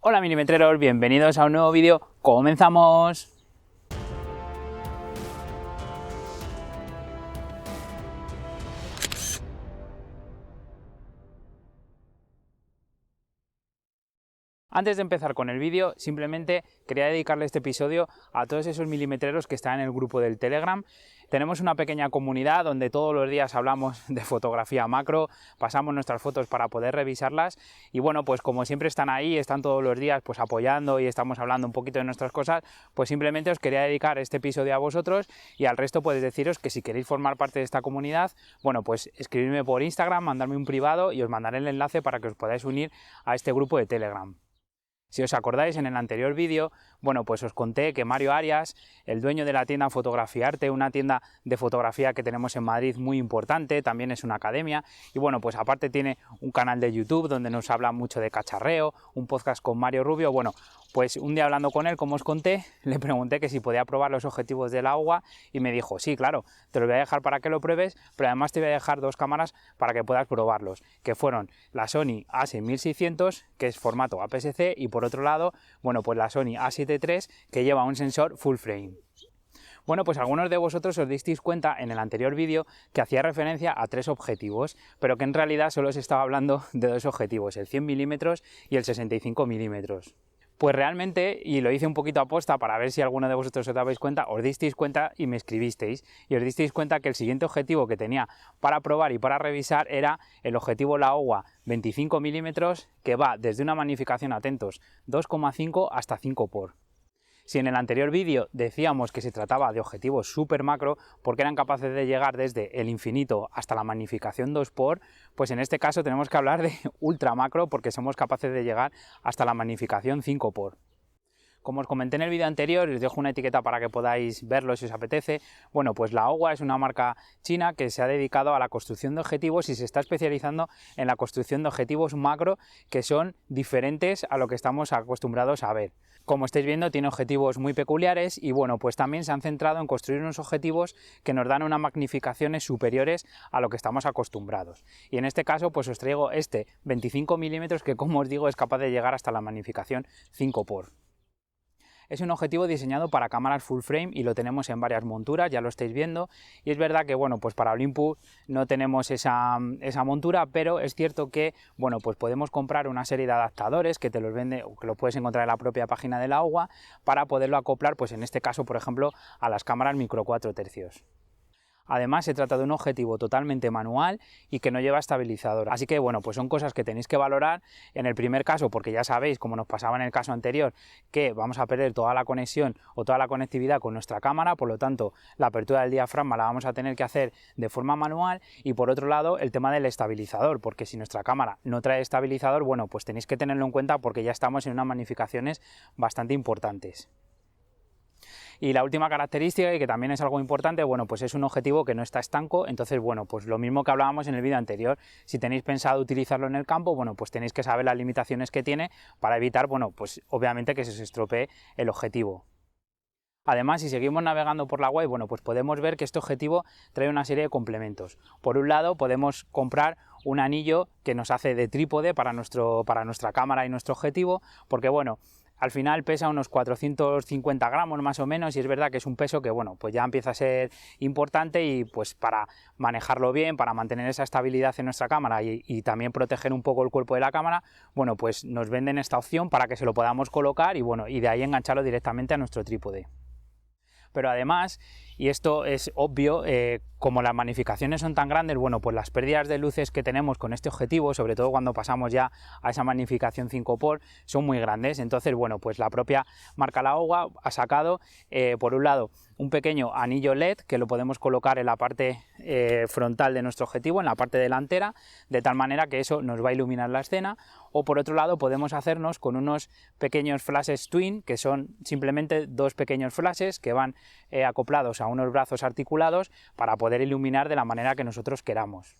Hola milimetreros, bienvenidos a un nuevo vídeo, ¡comenzamos! Antes de empezar con el vídeo, simplemente quería dedicarle este episodio a todos esos milimetreros que están en el grupo del Telegram. Tenemos una pequeña comunidad donde todos los días hablamos de fotografía macro, pasamos nuestras fotos para poder revisarlas y bueno, pues como siempre están ahí, están todos los días pues apoyando y estamos hablando un poquito de nuestras cosas, pues simplemente os quería dedicar este episodio a vosotros y al resto pues deciros que si queréis formar parte de esta comunidad, bueno, pues escribidme por Instagram, mandarme un privado y os mandaré el enlace para que os podáis unir a este grupo de Telegram. Si os acordáis, en el anterior vídeo, bueno, pues os conté que Mario Arias, el dueño de la tienda Fotografiarte, una tienda de fotografía que tenemos en Madrid muy importante, también es una academia, y bueno, pues aparte tiene un canal de YouTube donde nos habla mucho de cacharreo, un podcast con Mario Rubio. Bueno, pues un día hablando con él, como os conté, le pregunté que si podía probar los objetivos del agua y me dijo, sí, claro, te los voy a dejar para que lo pruebes, pero además te voy a dejar dos cámaras para que puedas probarlos, que fueron la Sony A6600, que es formato APS-C, y por otro lado, bueno, pues la Sony A7 III, que lleva un sensor full frame. Bueno, pues algunos de vosotros os disteis cuenta en el anterior vídeo que hacía referencia a 3 objetivos, pero que en realidad solo os estaba hablando de 2 objetivos, el 100 mm y el 65 mm. Pues realmente, y lo hice un poquito a posta para ver si alguno de vosotros os dabais cuenta, os disteis cuenta y me escribisteis, y os disteis cuenta que el siguiente objetivo que tenía para probar y para revisar era el objetivo Laowa 25 mm, que va desde una magnificación, atentos, 2,5 hasta 5x. Si en el anterior vídeo decíamos que se trataba de objetivos super macro porque eran capaces de llegar desde el infinito hasta la magnificación 2x, pues en este caso tenemos que hablar de ultra macro porque somos capaces de llegar hasta la magnificación 5x. Como os comenté en el vídeo anterior, os dejo una etiqueta para que podáis verlo si os apetece. Bueno, pues Laowa es una marca china que se ha dedicado a la construcción de objetivos y se está especializando en la construcción de objetivos macro que son diferentes a lo que estamos acostumbrados a ver. Como estáis viendo, tiene objetivos muy peculiares y bueno, pues también se han centrado en construir unos objetivos que nos dan unas magnificaciones superiores a lo que estamos acostumbrados. Y en este caso, pues os traigo este 25 mm que, como os digo, es capaz de llegar hasta la magnificación 5x. Es un objetivo diseñado para cámaras full frame y lo tenemos en varias monturas, ya lo estáis viendo, y es verdad que bueno, pues para Olympus no tenemos esa montura, pero es cierto que bueno, pues podemos comprar una serie de adaptadores que te los vende o que lo puedes encontrar en la propia página de Laowa para poderlo acoplar, pues en este caso, por ejemplo, a las cámaras micro 4 tercios. Además, se trata de un objetivo totalmente manual y que no lleva estabilizador. Así que, bueno, pues son cosas que tenéis que valorar en el primer caso, porque ya sabéis, como nos pasaba en el caso anterior, que vamos a perder toda la conexión o toda la conectividad con nuestra cámara, por lo tanto, la apertura del diafragma la vamos a tener que hacer de forma manual. Y por otro lado, el tema del estabilizador, porque si nuestra cámara no trae estabilizador, bueno, pues tenéis que tenerlo en cuenta porque ya estamos en unas magnificaciones bastante importantes. Y la última característica, y que también es algo importante, bueno, pues es un objetivo que no está estanco. Entonces, bueno, pues lo mismo que hablábamos en el vídeo anterior, si tenéis pensado utilizarlo en el campo, bueno, pues tenéis que saber las limitaciones que tiene para evitar, bueno, pues obviamente que se os estropee el objetivo. Además, si seguimos navegando por la web, bueno, pues podemos ver que este objetivo trae una serie de complementos. Por un lado, podemos comprar un anillo que nos hace de trípode para nuestra cámara y nuestro objetivo, porque bueno, al final pesa unos 450 gramos más o menos y es verdad que es un peso que bueno, pues ya empieza a ser importante y pues para manejarlo bien, para mantener esa estabilidad en nuestra cámara y también proteger un poco el cuerpo de la cámara, bueno, pues nos venden esta opción para que se lo podamos colocar y bueno, y de ahí engancharlo directamente a nuestro trípode. Pero además, y esto es obvio, como las magnificaciones son tan grandes, bueno, pues las pérdidas de luces que tenemos con este objetivo, sobre todo cuando pasamos ya a esa magnificación 5x, son muy grandes. Entonces, bueno, pues la propia marca Laowa ha sacado, por un lado, un pequeño anillo LED que lo podemos colocar en la parte frontal de nuestro objetivo, en la parte delantera, de tal manera que eso nos va a iluminar la escena. O por otro lado podemos hacernos con unos pequeños flashes twin, que son simplemente 2 pequeños flashes que van acoplados a unos brazos articulados para poder iluminar de la manera que nosotros queramos.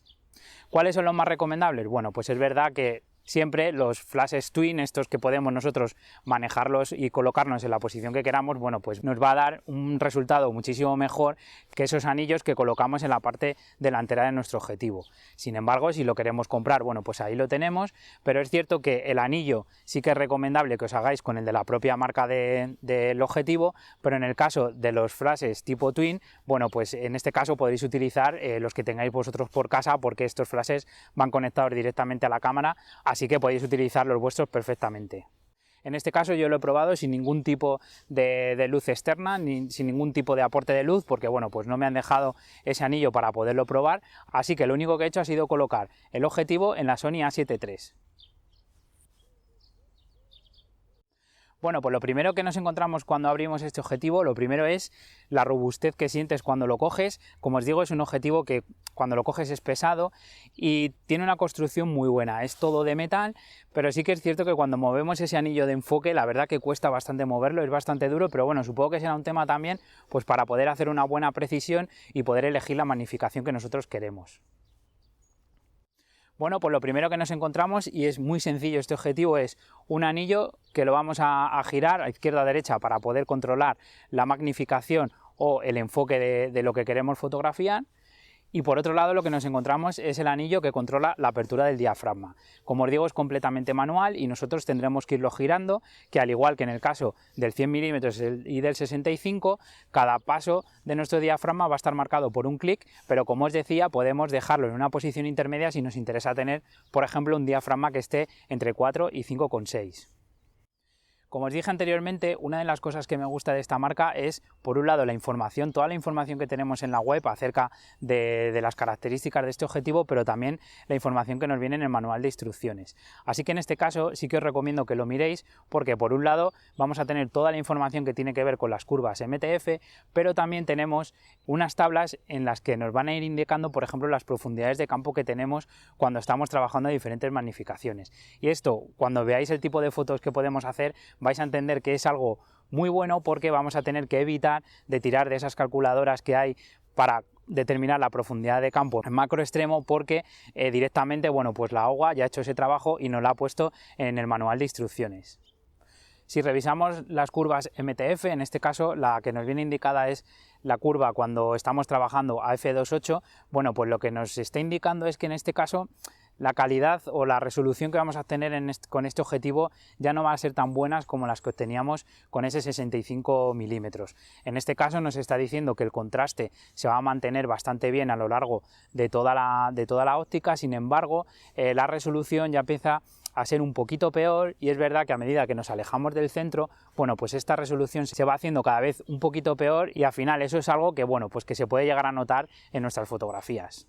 ¿Cuáles son los más recomendables? Bueno, pues es verdad que Siempre los flashes twin, estos que podemos nosotros manejarlos y colocarnos en la posición que queramos, bueno, pues nos va a dar un resultado muchísimo mejor que esos anillos que colocamos en la parte delantera de nuestro objetivo. Sin embargo, si lo queremos comprar, bueno, pues ahí lo tenemos, pero es cierto que el anillo sí que es recomendable que os hagáis con el de la propia marca del objetivo, pero en el caso de los flashes tipo twin, bueno, pues en este caso podéis utilizar los que tengáis vosotros por casa, porque estos flashes van conectados directamente a la cámara, así que podéis utilizar los vuestros perfectamente. En este caso yo lo he probado sin ningún tipo de luz externa, ni sin ningún tipo de aporte de luz, porque bueno, pues no me han dejado ese anillo para poderlo probar, así que lo único que he hecho ha sido colocar el objetivo en la Sony A7 III. Bueno, pues lo primero que nos encontramos cuando abrimos este objetivo, lo primero es la robustez que sientes cuando lo coges. Como os digo, es un objetivo que cuando lo coges es pesado y tiene una construcción muy buena. Es todo de metal, pero sí que es cierto que cuando movemos ese anillo de enfoque, la verdad que cuesta bastante moverlo, es bastante duro, pero bueno, supongo que será un tema también pues para poder hacer una buena precisión y poder elegir la magnificación que nosotros queremos. Bueno, pues lo primero que nos encontramos, y es muy sencillo este objetivo, es un anillo que lo vamos a girar a izquierda a derecha para poder controlar la magnificación o el enfoque de lo que queremos fotografiar. Y por otro lado lo que nos encontramos es el anillo que controla la apertura del diafragma. Como os digo, es completamente manual y nosotros tendremos que irlo girando, que al igual que en el caso del 100 mm y del 65, cada paso de nuestro diafragma va a estar marcado por un clic, pero como os decía, podemos dejarlo en una posición intermedia si nos interesa tener, por ejemplo, un diafragma que esté entre 4 y 5,6. Como os dije anteriormente, una de las cosas que me gusta de esta marca es, por un lado, la información, toda la información que tenemos en la web acerca de las características de este objetivo, pero también la información que nos viene en el manual de instrucciones. Así que en este caso sí que os recomiendo que lo miréis, porque por un lado vamos a tener toda la información que tiene que ver con las curvas MTF, pero también tenemos unas tablas en las que nos van a ir indicando, por ejemplo, las profundidades de campo que tenemos cuando estamos trabajando a diferentes magnificaciones. Y esto, cuando veáis el tipo de fotos que podemos hacer, vais a entender que es algo muy bueno, porque vamos a tener que evitar de tirar de esas calculadoras que hay para determinar la profundidad de campo en macro extremo, porque directamente, bueno, pues la OGA ya ha hecho ese trabajo y nos la ha puesto en el manual de instrucciones. Si revisamos las curvas MTF, en este caso la que nos viene indicada es la curva cuando estamos trabajando a f2.8, bueno, pues lo que nos está indicando es que en este caso la calidad o la resolución que vamos a tener con este objetivo ya no va a ser tan buenas como las que obteníamos con ese 65 milímetros. En este caso nos está diciendo que el contraste se va a mantener bastante bien a lo largo de toda la óptica, sin embargo, la resolución ya empieza a ser un poquito peor, y es verdad que a medida que nos alejamos del centro, bueno, pues esta resolución se va haciendo cada vez un poquito peor, y al final eso es algo que, bueno, pues que se puede llegar a notar en nuestras fotografías.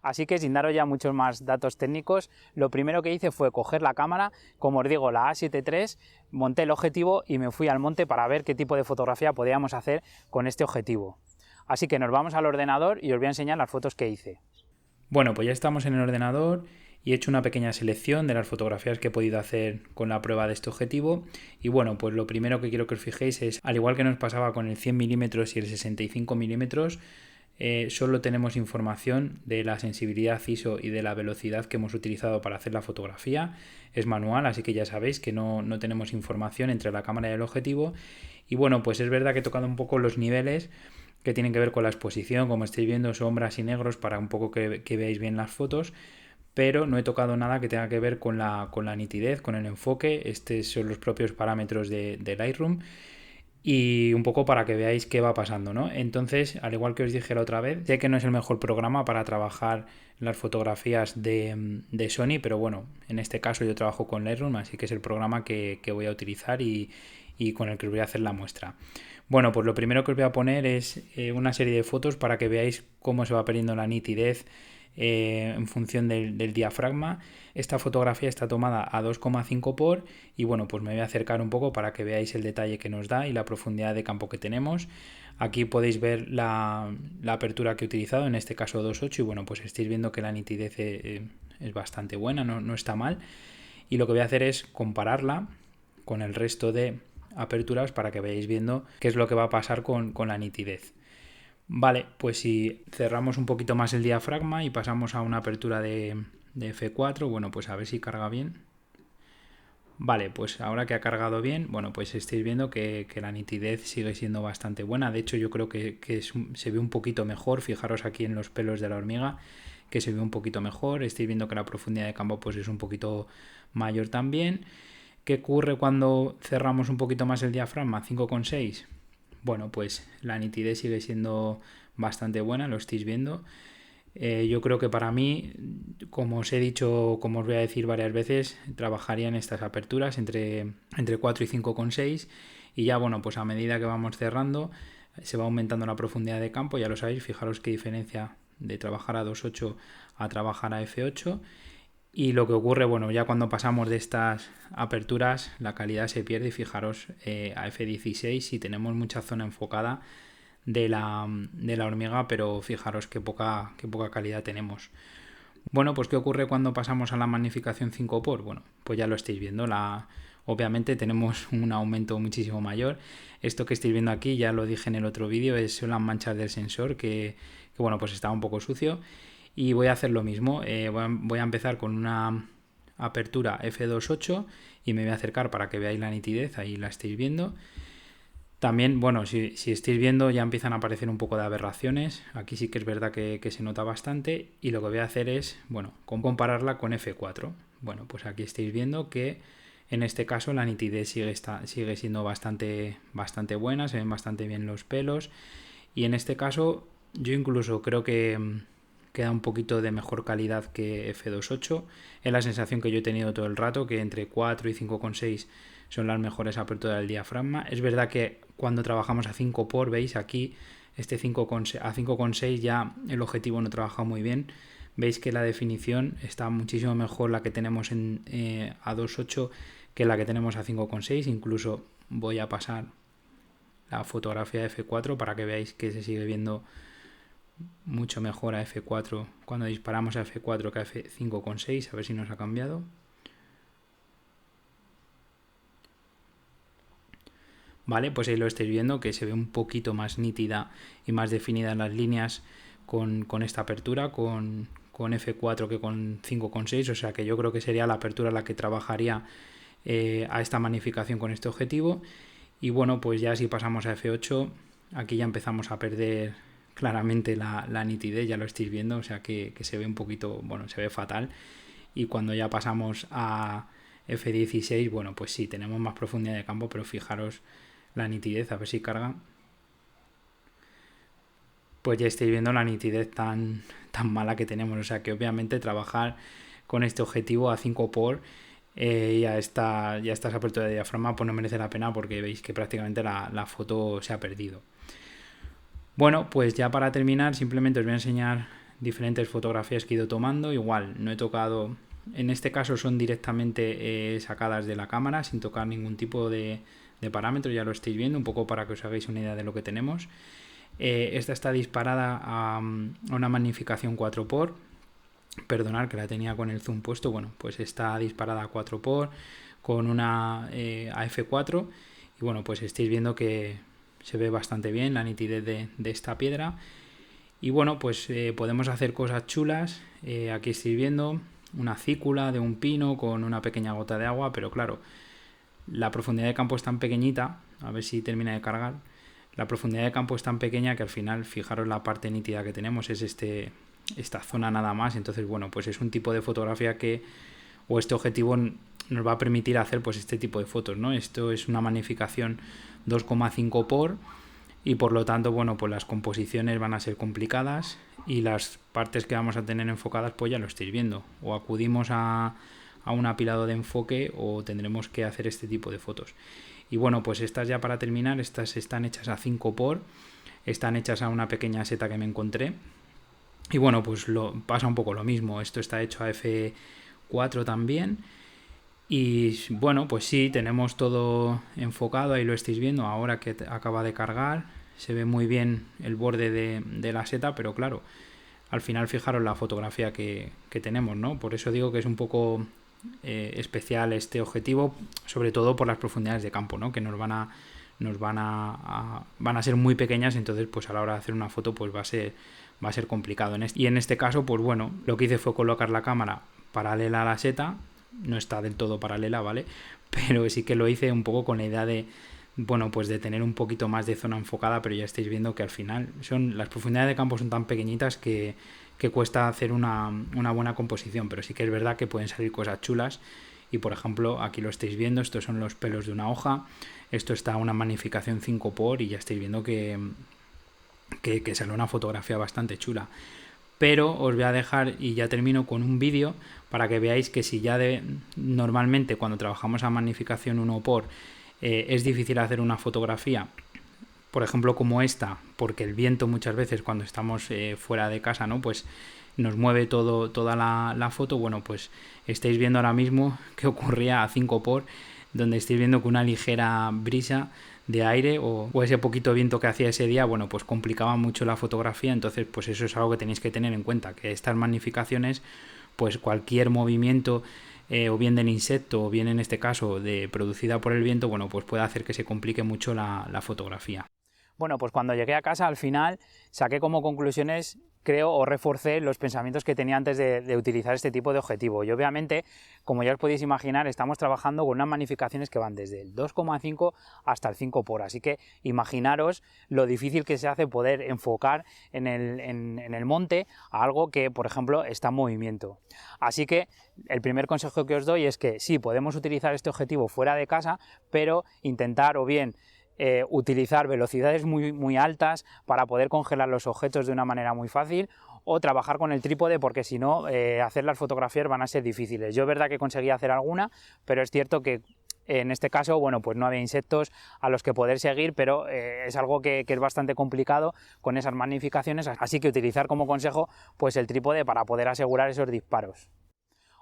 Así que, sin daros ya muchos más datos técnicos, lo primero que hice fue coger la cámara, como os digo, la A7 III, monté el objetivo y me fui al monte para ver qué tipo de fotografía podíamos hacer con este objetivo. Así que nos vamos al ordenador y os voy a enseñar las fotos que hice. Bueno, pues ya estamos en el ordenador y he hecho una pequeña selección de las fotografías que he podido hacer con la prueba de este objetivo. Y bueno, pues lo primero que quiero que os fijéis es, al igual que nos pasaba con el 100 mm y el 65 mm, solo tenemos información de la sensibilidad ISO y de la velocidad que hemos utilizado para hacer la fotografía. Es manual, así que ya sabéis que no tenemos información entre la cámara y el objetivo. Y bueno, pues es verdad que he tocado un poco los niveles que tienen que ver con la exposición, como estáis viendo, sombras y negros, para un poco que veáis bien las fotos, pero no he tocado nada que tenga que ver con la nitidez, con el enfoque. Estos son los propios parámetros de Lightroom, y un poco para que veáis qué va pasando, ¿no? Entonces, al igual que os dije la otra vez, sé que no es el mejor programa para trabajar las fotografías de Sony, pero bueno, en este caso yo trabajo con Lightroom, así que es el programa que voy a utilizar y con el que os voy a hacer la muestra. Bueno, pues lo primero que os voy a poner es una serie de fotos para que veáis cómo se va perdiendo la nitidez en función del diafragma. Esta fotografía está tomada a 2,5 por, y bueno, pues me voy a acercar un poco para que veáis el detalle que nos da y la profundidad de campo que tenemos. Aquí podéis ver la apertura que he utilizado, en este caso 2.8, y bueno, pues estáis viendo que la nitidez es bastante buena, no está mal. Y lo que voy a hacer es compararla con el resto de aperturas para que veáis viendo qué es lo que va a pasar con la nitidez. Vale, pues si cerramos un poquito más el diafragma y pasamos a una apertura de de F4, bueno, pues a ver si carga bien. Vale, pues ahora que ha cargado bien, bueno, pues estáis viendo que la nitidez sigue siendo bastante buena. De hecho, yo creo que se ve un poquito mejor. Fijaros aquí en los pelos de la hormiga, que se ve un poquito mejor. Estáis viendo que la profundidad de campo pues es un poquito mayor también. ¿Qué ocurre cuando cerramos un poquito más el diafragma? 5,6. Bueno, pues la nitidez sigue siendo bastante buena, lo estáis viendo. Yo creo que para mí, como os he dicho, como os voy a decir varias veces, trabajaría en estas aperturas entre 4 y 5,6 y ya, bueno, pues a medida que vamos cerrando se va aumentando la profundidad de campo, ya lo sabéis, fijaros qué diferencia de trabajar a 2,8 a trabajar a F8. Y lo que ocurre, bueno, ya cuando pasamos de estas aperturas la calidad se pierde y fijaros a F16 si tenemos mucha zona enfocada de la hormiga, pero fijaros qué poca calidad tenemos. Bueno, pues ¿qué ocurre cuando pasamos a la magnificación 5x? Bueno, pues ya lo estáis viendo, obviamente tenemos un aumento muchísimo mayor. Esto que estáis viendo aquí, ya lo dije en el otro vídeo, son las manchas del sensor que bueno, pues está un poco sucio. Y voy a hacer lo mismo, voy a empezar con una apertura f2.8 y me voy a acercar para que veáis la nitidez, ahí la estáis viendo. También, bueno, si estáis viendo ya empiezan a aparecer un poco de aberraciones, aquí sí que es verdad que se nota bastante y lo que voy a hacer es, bueno, compararla con F4. Bueno, pues aquí estáis viendo que en este caso la nitidez sigue siendo bastante buena, se ven bastante bien los pelos y en este caso yo incluso creo que queda un poquito de mejor calidad que F2.8. Es la sensación que yo he tenido todo el rato, que entre 4 y 5,6 son las mejores aperturas del diafragma. Es verdad que cuando trabajamos a 5x, veis aquí, a 5,6 ya el objetivo no trabaja muy bien. Veis que la definición está muchísimo mejor la que tenemos a 2.8 que la que tenemos a 5,6. Incluso voy a pasar la fotografía de F4 para que veáis que se sigue viendo mucho mejor a F4 cuando disparamos a F4 que a F5,6. A ver si nos ha cambiado. Vale, pues ahí lo estáis viendo que se ve un poquito más nítida y más definida en las líneas con esta apertura, con F4 que con 5,6, o sea que yo creo que sería la apertura la que trabajaría a esta magnificación con este objetivo. Y bueno, pues ya si pasamos a F8, aquí ya empezamos a perder claramente la nitidez, ya lo estáis viendo, o sea que se ve un poquito, bueno, se ve fatal. Y cuando ya pasamos a F16, bueno, pues sí, tenemos más profundidad de campo, pero fijaros la nitidez, a ver si carga. Pues ya estáis viendo la nitidez tan mala que tenemos, o sea que obviamente trabajar con este objetivo a 5x y a estas aperturas de diafragma pues no merece la pena porque veis que prácticamente la foto se ha perdido. Bueno, pues ya para terminar simplemente os voy a enseñar diferentes fotografías que he ido tomando. Igual no he tocado, en este caso son directamente sacadas de la cámara sin tocar ningún tipo de parámetros, ya lo estáis viendo, un poco para que os hagáis una idea de lo que tenemos. Esta está disparada a una magnificación 4x. Perdonad que la tenía con el zoom puesto. Bueno, pues está disparada a 4x con una a F4 y bueno, pues estáis viendo que se ve bastante bien la nitidez de esta piedra. Y bueno, pues podemos hacer cosas chulas. Aquí estáis viendo una cícula de un pino con una pequeña gota de agua, pero claro, la profundidad de campo es tan pequeñita, a ver si termina de cargar. La profundidad de campo es tan pequeña que al final, fijaros la parte nítida que tenemos, es esta zona nada más. Entonces, bueno, pues es un tipo de fotografía o este objetivo nos va a permitir hacer pues este tipo de fotos, ¿no? Esto es una magnificación 2,5x y por lo tanto, bueno, pues las composiciones van a ser complicadas y las partes que vamos a tener enfocadas pues ya lo estáis viendo. O acudimos a un apilado de enfoque o tendremos que hacer este tipo de fotos. Y bueno, pues estas ya para terminar, estas están hechas a 5x, están hechas a una pequeña seta que me encontré. Y bueno, pues pasa un poco lo mismo, esto está hecho a F4 también. Y bueno, pues sí, tenemos todo enfocado, ahí lo estáis viendo, ahora que acaba de cargar, se ve muy bien el borde de la seta, pero claro, al final fijaros la fotografía que tenemos, ¿no? Por eso digo que es un poco especial este objetivo, sobre todo por las profundidades de campo, ¿no? Que van a ser muy pequeñas, entonces pues a la hora de hacer una foto pues va a ser complicado. Y en este caso, pues bueno, lo que hice fue colocar la cámara paralela a la seta, no está del todo paralela, ¿vale? Pero sí que lo hice un poco con la idea de, bueno, pues de tener un poquito más de zona enfocada, pero ya estáis viendo que al final las profundidades de campo son tan pequeñitas que cuesta hacer una buena composición, pero sí que es verdad que pueden salir cosas chulas. Y por ejemplo, aquí lo estáis viendo, estos son los pelos de una hoja, esto está a una magnificación 5x y ya estáis viendo que sale una fotografía bastante chula. Pero os voy a dejar, y ya termino con un vídeo para que veáis que si ya normalmente cuando trabajamos a magnificación 1x es difícil hacer una fotografía, por ejemplo como esta, porque el viento muchas veces cuando estamos fuera de casa, ¿no? Pues nos mueve toda la foto. Bueno, pues estáis viendo ahora mismo que ocurría a 5x, donde estáis viendo que una ligera brisa de aire o ese poquito viento que hacía ese día, bueno, pues complicaba mucho la fotografía. Entonces, pues eso es algo que tenéis que tener en cuenta, que estas magnificaciones, pues cualquier movimiento o bien del insecto o bien en este caso producida por el viento, bueno, pues puede hacer que se complique mucho la fotografía. Bueno, pues cuando llegué a casa al final saqué como conclusiones, creo, o reforcé los pensamientos que tenía antes de utilizar este tipo de objetivo. Y obviamente, como ya os podéis imaginar, estamos trabajando con unas magnificaciones que van desde el 2,5 hasta el 5x. Así que imaginaros lo difícil que se hace poder enfocar en el monte a algo que, por ejemplo, está en movimiento. Así que el primer consejo que os doy es que sí, podemos utilizar este objetivo fuera de casa, pero intentar o bien utilizar velocidades muy altas para poder congelar los objetos de una manera muy fácil, o trabajar con el trípode, porque si no, hacer las fotografías van a ser difíciles. Yo es verdad que conseguí hacer alguna, pero es cierto que en este caso, bueno, pues no había insectos a los que poder seguir, pero es algo que es bastante complicado con esas magnificaciones, así que utilizar como consejo pues el trípode para poder asegurar esos disparos.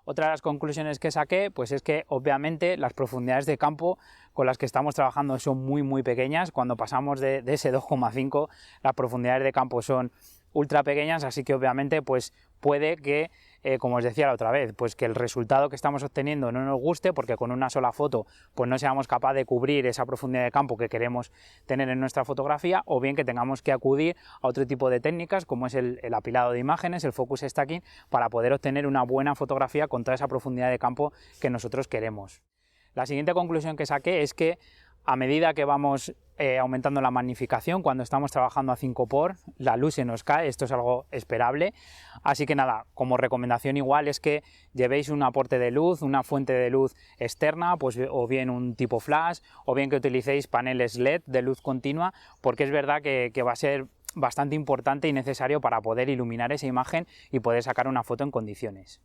Otra de las conclusiones que saqué pues es que obviamente las profundidades de campo con las que estamos trabajando son muy pequeñas. Cuando pasamos de ese 2,5 las profundidades de campo son ultra pequeñas, así que obviamente pues puede que, como os decía la otra vez, pues que el resultado que estamos obteniendo no nos guste, porque con una sola foto pues no seamos capaces de cubrir esa profundidad de campo que queremos tener en nuestra fotografía, o bien que tengamos que acudir a otro tipo de técnicas como es el apilado de imágenes, el focus stacking, para poder obtener una buena fotografía con toda esa profundidad de campo que nosotros queremos. La siguiente conclusión que saqué es que a medida que vamos aumentando la magnificación, cuando estamos trabajando a 5x, la luz se nos cae. Esto es algo esperable, así que nada, como recomendación igual es que llevéis un aporte de luz, una fuente de luz externa, pues o bien un tipo flash, o bien que utilicéis paneles LED de luz continua, porque es verdad que va a ser bastante importante y necesario para poder iluminar esa imagen y poder sacar una foto en condiciones.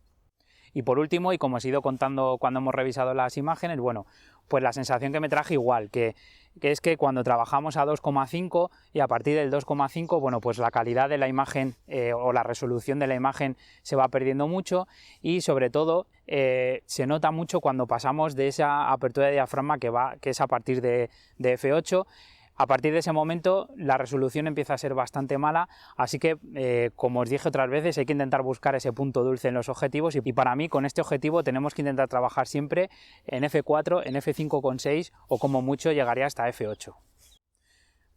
Y por último, y como os he ido contando cuando hemos revisado las imágenes, bueno, pues la sensación que me traje igual, que es que cuando trabajamos a 2,5 y a partir del 2,5, bueno, pues la calidad de la imagen o la resolución de la imagen se va perdiendo mucho, y sobre todo se nota mucho cuando pasamos de esa apertura de diafragma que es a partir de f8. A partir de ese momento la resolución empieza a ser bastante mala, así que como os dije otras veces, hay que intentar buscar ese punto dulce en los objetivos, y para mí con este objetivo tenemos que intentar trabajar siempre en f4, en f5,6 o como mucho llegaría hasta f8.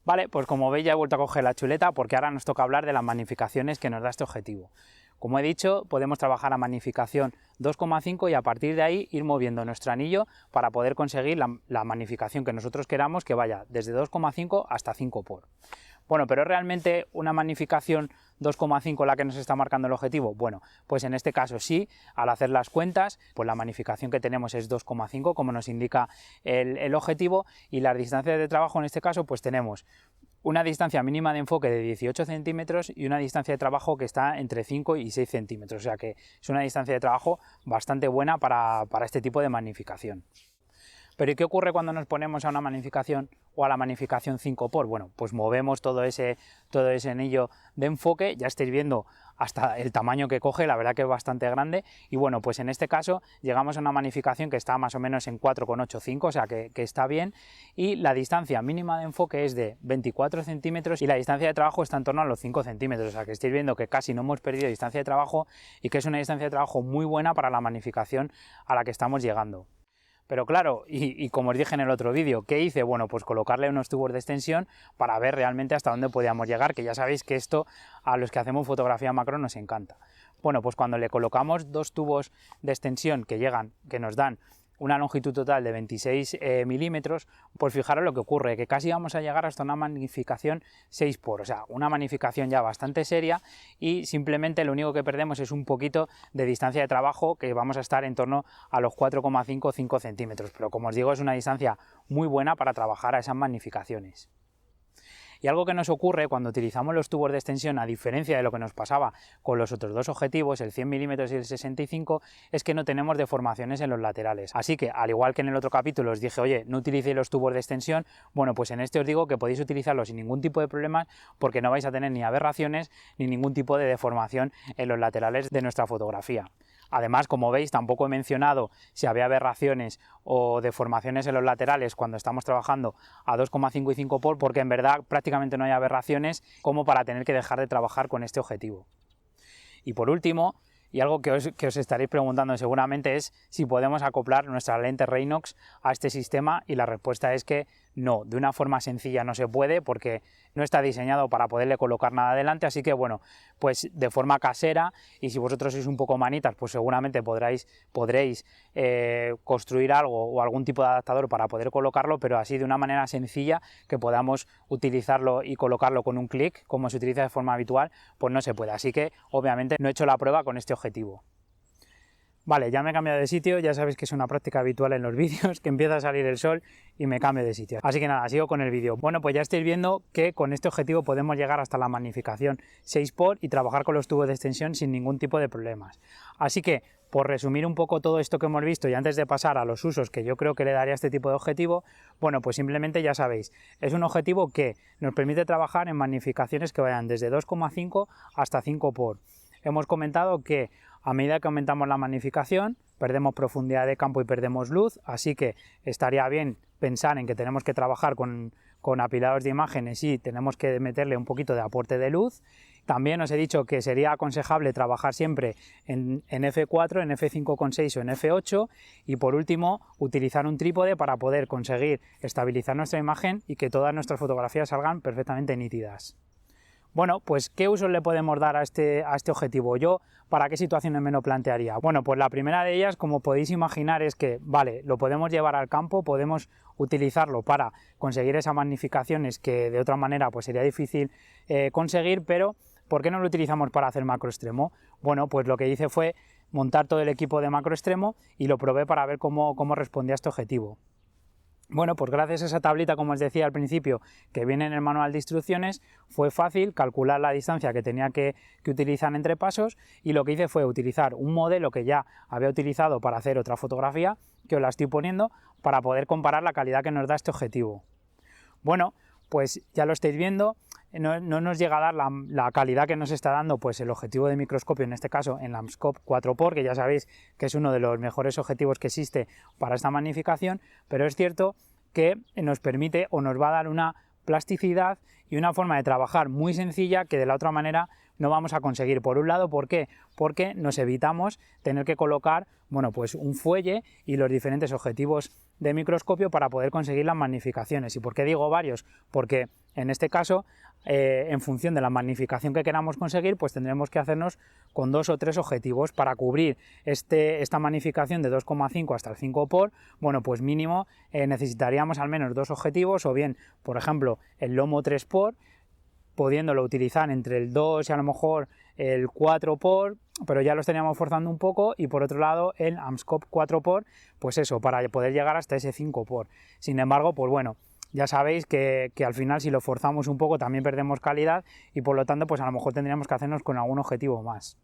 Vale, pues como veis ya he vuelto a coger la chuleta, porque ahora nos toca hablar de las magnificaciones que nos da este objetivo. Como he dicho, podemos trabajar a magnificación 2,5 y a partir de ahí ir moviendo nuestro anillo para poder conseguir la magnificación que nosotros queramos, que vaya desde 2,5 hasta 5x. Bueno, pero ¿es realmente una magnificación 2,5 la que nos está marcando el objetivo? Bueno, pues en este caso sí. Al hacer las cuentas, pues la magnificación que tenemos es 2,5, como nos indica el objetivo, y las distancias de trabajo en este caso pues tenemos una distancia mínima de enfoque de 18 centímetros y una distancia de trabajo que está entre 5 y 6 centímetros, o sea que es una distancia de trabajo bastante buena para este tipo de magnificación. Pero ¿y qué ocurre cuando nos ponemos a una magnificación o a la magnificación 5x? Bueno, pues movemos todo ese anillo de enfoque, ya estáis viendo hasta el tamaño que coge, la verdad que es bastante grande, y bueno, pues en este caso llegamos a una magnificación que está más o menos en 4,85, o sea que está bien, y la distancia mínima de enfoque es de 24 centímetros y la distancia de trabajo está en torno a los 5 centímetros, o sea que estáis viendo que casi no hemos perdido distancia de trabajo y que es una distancia de trabajo muy buena para la magnificación a la que estamos llegando. Pero claro, y como os dije en el otro vídeo, ¿qué hice? Bueno, pues colocarle unos tubos de extensión para ver realmente hasta dónde podíamos llegar, que ya sabéis que esto a los que hacemos fotografía macro nos encanta. Bueno, pues cuando le colocamos dos tubos de extensión que nos dan una longitud total de 26 milímetros, pues fijaros lo que ocurre, que casi vamos a llegar hasta una magnificación 6 por, o sea, una magnificación ya bastante seria, y simplemente lo único que perdemos es un poquito de distancia de trabajo, que vamos a estar en torno a los 4,5 o 5 centímetros, pero como os digo, es una distancia muy buena para trabajar a esas magnificaciones. Y algo que nos ocurre cuando utilizamos los tubos de extensión, a diferencia de lo que nos pasaba con los otros dos objetivos, el 100 mm y el 65, es que no tenemos deformaciones en los laterales. Así que, al igual que en el otro capítulo os dije, oye, no utilicéis los tubos de extensión, bueno, pues en este os digo que podéis utilizarlos sin ningún tipo de problemas, porque no vais a tener ni aberraciones ni ningún tipo de deformación en los laterales de nuestra fotografía. Además, como veis, tampoco he mencionado si había aberraciones o deformaciones en los laterales cuando estamos trabajando a 2,5 y 5 por, porque en verdad prácticamente no hay aberraciones como para tener que dejar de trabajar con este objetivo. Y por último, y algo que os estaréis preguntando seguramente, es si podemos acoplar nuestra lente Raynox a este sistema, y la respuesta es que no, de una forma sencilla no se puede, porque no está diseñado para poderle colocar nada adelante, así que bueno, pues de forma casera, y si vosotros sois un poco manitas, pues seguramente podréis construir algo o algún tipo de adaptador para poder colocarlo, pero así de una manera sencilla que podamos utilizarlo y colocarlo con un clic, como se utiliza de forma habitual, pues no se puede, así que obviamente no he hecho la prueba con este objetivo. Vale, ya me he cambiado de sitio, ya sabéis que es una práctica habitual en los vídeos, que empieza a salir el sol y me cambio de sitio. Así que nada, sigo con el vídeo. Bueno, pues ya estáis viendo que con este objetivo podemos llegar hasta la magnificación 6 por y trabajar con los tubos de extensión sin ningún tipo de problemas. Así que, por resumir un poco todo esto que hemos visto, y antes de pasar a los usos que yo creo que le daría a este tipo de objetivo, bueno, pues simplemente ya sabéis, es un objetivo que nos permite trabajar en magnificaciones que vayan desde 2,5 hasta 5 por. Hemos comentado que a medida que aumentamos la magnificación, perdemos profundidad de campo y perdemos luz, así que estaría bien pensar en que tenemos que trabajar con apilados de imágenes y tenemos que meterle un poquito de aporte de luz. También os he dicho que sería aconsejable trabajar siempre en f4, en f5.6 o en f8, y por último utilizar un trípode para poder conseguir estabilizar nuestra imagen y que todas nuestras fotografías salgan perfectamente nítidas. Bueno, pues ¿qué usos le podemos dar a este objetivo? Yo, ¿para qué situaciones me lo plantearía? Bueno, pues la primera de ellas, como podéis imaginar, es que, vale, lo podemos llevar al campo, podemos utilizarlo para conseguir esas magnificaciones que de otra manera pues sería difícil conseguir, pero ¿por qué no lo utilizamos para hacer macro extremo? Bueno, pues lo que hice fue montar todo el equipo de macro extremo y lo probé para ver cómo respondía a este objetivo. Bueno, pues gracias a esa tablita, como os decía al principio, que viene en el manual de instrucciones, fue fácil calcular la distancia que tenía que utilizar entre pasos, y lo que hice fue utilizar un modelo que ya había utilizado para hacer otra fotografía, que os la estoy poniendo, para poder comparar la calidad que nos da este objetivo. Bueno, pues ya lo estáis viendo, no nos llega a dar la calidad que nos está dando pues el objetivo de microscopio, en este caso en Lamscope 4x, que ya sabéis que es uno de los mejores objetivos que existe para esta magnificación, pero es cierto que nos permite o nos va a dar una plasticidad y una forma de trabajar muy sencilla que de la otra manera no vamos a conseguir. Por un lado, ¿por qué? Porque nos evitamos tener que colocar, bueno, pues un fuelle y los diferentes objetivos de microscopio para poder conseguir las magnificaciones. ¿Y por qué digo varios? Porque en este caso, en función de la magnificación que queramos conseguir, pues tendremos que hacernos con 2 o 3 objetivos para cubrir esta magnificación de 2,5 hasta el 5 por, bueno, pues mínimo necesitaríamos al menos 2 objetivos, o bien, por ejemplo, el Lomo 3 por, pudiéndolo utilizar entre el 2 y a lo mejor el 4 por, pero ya lo estaríamos forzando un poco, y por otro lado el Amscope 4 por, pues eso, para poder llegar hasta ese 5 por. Sin embargo, pues bueno, ya sabéis que al final si lo forzamos un poco también perdemos calidad, y por lo tanto pues a lo mejor tendríamos que hacernos con algún objetivo más.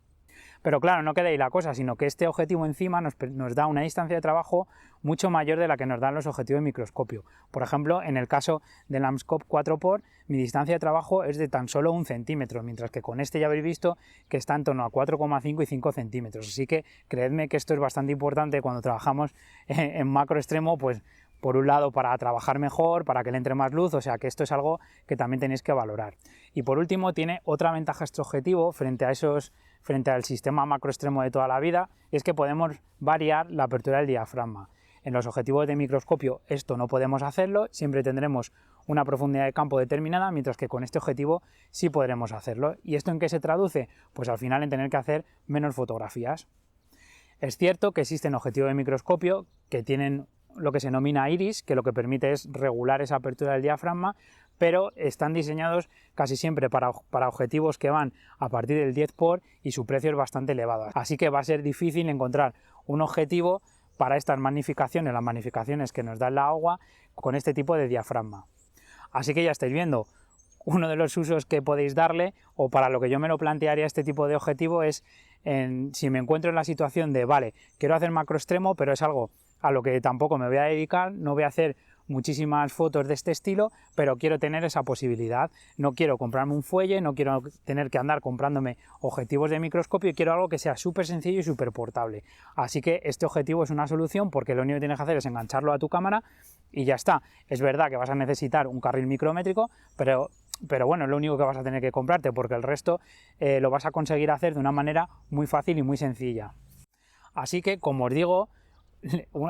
Pero claro, no queda ahí la cosa, sino que este objetivo encima nos da una distancia de trabajo mucho mayor de la que nos dan los objetivos de microscopio. Por ejemplo, en el caso del Lamscope 4 por, mi distancia de trabajo es de tan solo 1 centímetro, mientras que con este ya habéis visto que está en torno a 4,5 y 5 centímetros. Así que creedme que esto es bastante importante cuando trabajamos en macro extremo, pues por un lado para trabajar mejor, para que le entre más luz, o sea que esto es algo que también tenéis que valorar. Y por último, tiene otra ventaja este objetivo frente al sistema macro extremo de toda la vida, y es que podemos variar la apertura del diafragma. En los objetivos de microscopio esto no podemos hacerlo, siempre tendremos una profundidad de campo determinada, mientras que con este objetivo sí podremos hacerlo. ¿Y esto en qué se traduce? Pues al final en tener que hacer menos fotografías. Es cierto que existen objetivos de microscopio que tienen lo que se denomina iris, que lo que permite es regular esa apertura del diafragma, pero están diseñados casi siempre para objetivos que van a partir del 10 por y su precio es bastante elevado. Así que va a ser difícil encontrar un objetivo para estas magnificaciones, las magnificaciones que nos da el agua, con este tipo de diafragma. Así que ya estáis viendo, uno de los usos que podéis darle, o para lo que yo me lo plantearía este tipo de objetivo, es si me encuentro en la situación de, vale, quiero hacer macro extremo, pero es algo a lo que tampoco me voy a dedicar, no voy a hacer muchísimas fotos de este estilo, pero quiero tener esa posibilidad. No quiero comprarme un fuelle, no quiero tener que andar comprándome objetivos de microscopio y quiero algo que sea súper sencillo y súper portable. Así que este objetivo es una solución porque lo único que tienes que hacer es engancharlo a tu cámara y ya está. Es verdad que vas a necesitar un carril micrométrico, pero bueno, es lo único que vas a tener que comprarte porque el resto lo vas a conseguir hacer de una manera muy fácil y muy sencilla. Así que, como os digo,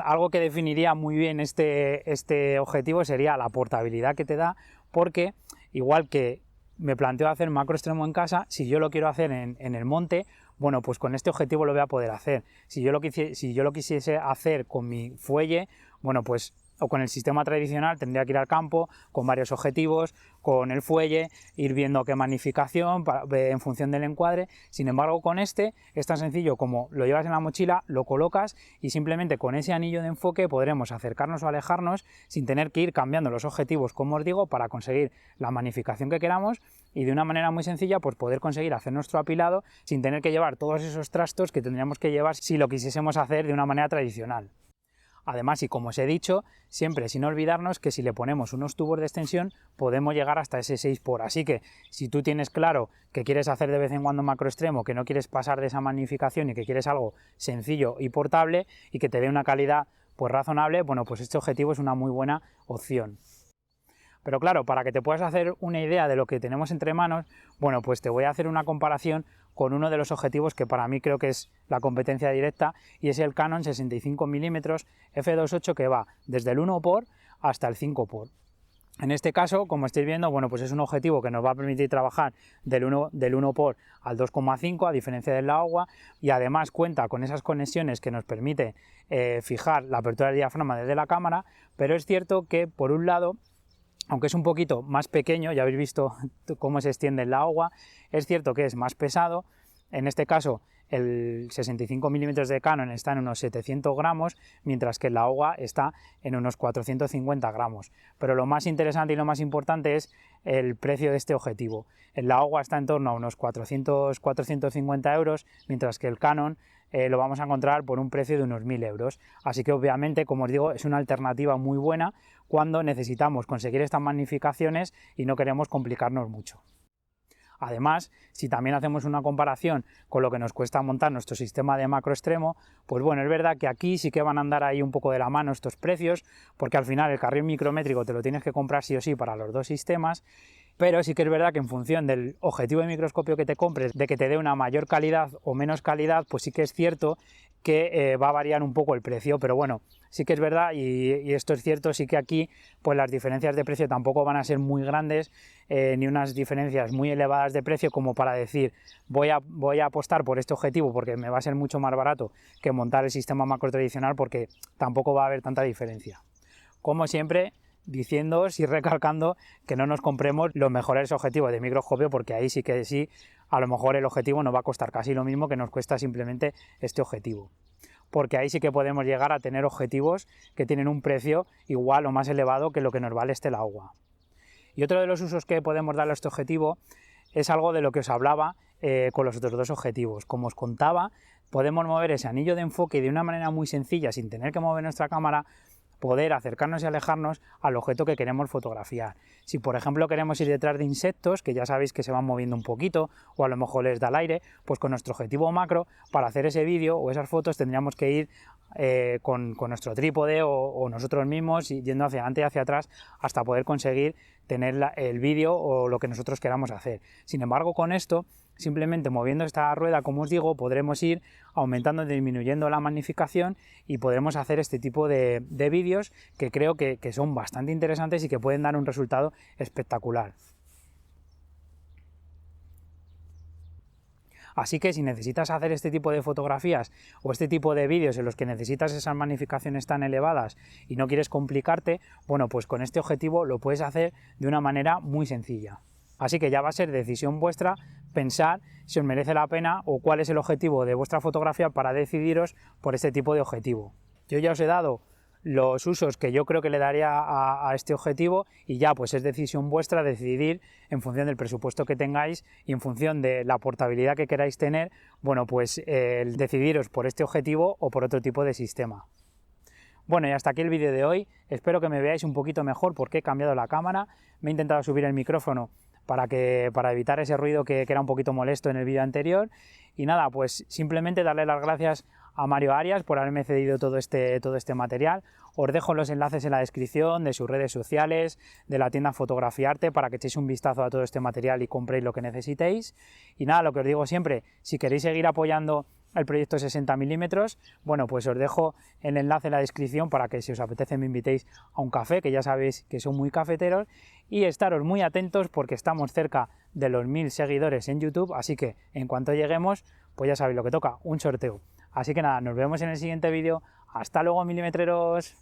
algo que definiría muy bien este objetivo sería la portabilidad que te da, porque igual que me planteo hacer macro extremo en casa, si yo lo quiero hacer en el monte, bueno, pues con este objetivo lo voy a poder hacer. Si yo lo quisiese hacer con mi fuelle, bueno, pues o con el sistema tradicional tendría que ir al campo con varios objetivos, con el fuelle, ir viendo qué magnificación en función del encuadre. Sin embargo, con este es tan sencillo como lo llevas en la mochila, lo colocas y simplemente con ese anillo de enfoque podremos acercarnos o alejarnos sin tener que ir cambiando los objetivos, como os digo, para conseguir la magnificación que queramos y de una manera muy sencilla pues poder conseguir hacer nuestro apilado sin tener que llevar todos esos trastos que tendríamos que llevar si lo quisiésemos hacer de una manera tradicional. Además, y como os he dicho, siempre sin olvidarnos que si le ponemos unos tubos de extensión podemos llegar hasta ese 6 por. Así que si tú tienes claro que quieres hacer de vez en cuando macro extremo, que no quieres pasar de esa magnificación y que quieres algo sencillo y portable y que te dé una calidad pues razonable, bueno, pues este objetivo es una muy buena opción. Pero claro, para que te puedas hacer una idea de lo que tenemos entre manos, bueno, pues te voy a hacer una comparación con uno de los objetivos que para mí creo que es la competencia directa y es el Canon 65 mm f2.8 que va desde el 1 por hasta el 5 por. En este caso, como estáis viendo, bueno, pues es un objetivo que nos va a permitir trabajar del 1 por al 2,5 a diferencia del agua y además cuenta con esas conexiones que nos permite fijar la apertura del diafragma desde la cámara, pero es cierto que por un lado, aunque es un poquito más pequeño, ya habéis visto cómo se extiende el agua, es cierto que es más pesado. En este caso, el 65 mm de Canon está en unos 700 gramos, mientras que el agua está en unos 450 gramos. Pero lo más interesante y lo más importante es el precio de este objetivo. El agua está en torno a unos 400-450 euros, mientras que el Canon lo vamos a encontrar por un precio de unos 1000 euros. Así que obviamente, como os digo, es una alternativa muy buena cuando necesitamos conseguir estas magnificaciones y no queremos complicarnos mucho. Además, si también hacemos una comparación con lo que nos cuesta montar nuestro sistema de macro extremo, pues bueno, es verdad que aquí sí que van a andar ahí un poco de la mano estos precios, porque al final el carril micrométrico te lo tienes que comprar sí o sí para los dos sistemas, pero sí que es verdad que en función del objetivo de microscopio que te compres, de que te dé una mayor calidad o menos calidad, pues sí que es cierto que va a variar un poco el precio, pero bueno, sí que es verdad y esto es cierto, sí que aquí pues las diferencias de precio tampoco van a ser muy grandes, ni unas diferencias muy elevadas de precio como para decir voy a apostar por este objetivo porque me va a ser mucho más barato que montar el sistema macro tradicional, porque tampoco va a haber tanta diferencia. Como siempre, diciéndoos y recalcando que no nos compremos los mejores objetivos de microscopio, porque ahí sí que sí, a lo mejor el objetivo nos va a costar casi lo mismo que nos cuesta simplemente este objetivo, porque ahí sí que podemos llegar a tener objetivos que tienen un precio igual o más elevado que lo que nos vale este el agua. Y otro de los usos que podemos darle a este objetivo es algo de lo que os hablaba con los otros dos objetivos. Como os contaba, podemos mover ese anillo de enfoque de una manera muy sencilla, sin tener que mover nuestra cámara, poder acercarnos y alejarnos al objeto que queremos fotografiar. Si por ejemplo queremos ir detrás de insectos, que ya sabéis que se van moviendo un poquito, o a lo mejor les da el aire, pues con nuestro objetivo macro, para hacer ese vídeo o esas fotos tendríamos que ir con nuestro trípode o nosotros mismos, yendo hacia adelante y hacia atrás hasta poder conseguir tener el vídeo o lo que nosotros queramos hacer. Sin embargo, con esto simplemente moviendo esta rueda, como os digo, podremos ir aumentando y disminuyendo la magnificación y podremos hacer este tipo de vídeos que creo que son bastante interesantes y que pueden dar un resultado espectacular. Así que si necesitas hacer este tipo de fotografías o este tipo de vídeos en los que necesitas esas magnificaciones tan elevadas y no quieres complicarte, bueno, pues con este objetivo lo puedes hacer de una manera muy sencilla. Así que ya va a ser decisión vuestra pensar si os merece la pena o cuál es el objetivo de vuestra fotografía para decidiros por este tipo de objetivo. Yo ya os he dado los usos que yo creo que le daría a este objetivo y ya pues es decisión vuestra decidir en función del presupuesto que tengáis y en función de la portabilidad que queráis tener, bueno, pues decidiros por este objetivo o por otro tipo de sistema. Bueno, y hasta aquí el vídeo de hoy. Espero que me veáis un poquito mejor porque he cambiado la cámara, me he intentado subir el micrófono para evitar ese ruido que era un poquito molesto en el vídeo anterior. Y nada, pues simplemente darle las gracias a Mario Arias por haberme cedido todo este material. Os dejo los enlaces en la descripción de sus redes sociales, de la tienda Fotografiarte, para que echéis un vistazo a todo este material y compréis lo que necesitéis. Y nada, lo que os digo siempre, si queréis seguir apoyando el proyecto 60 mm, bueno, pues os dejo el enlace en la descripción para que si os apetece me invitéis a un café, que ya sabéis que son muy cafeteros, y estaros muy atentos porque estamos cerca de los 1000 seguidores en YouTube, así que en cuanto lleguemos, pues ya sabéis lo que toca, un sorteo. Así que nada, nos vemos en el siguiente vídeo. ¡Hasta luego, milimetreros!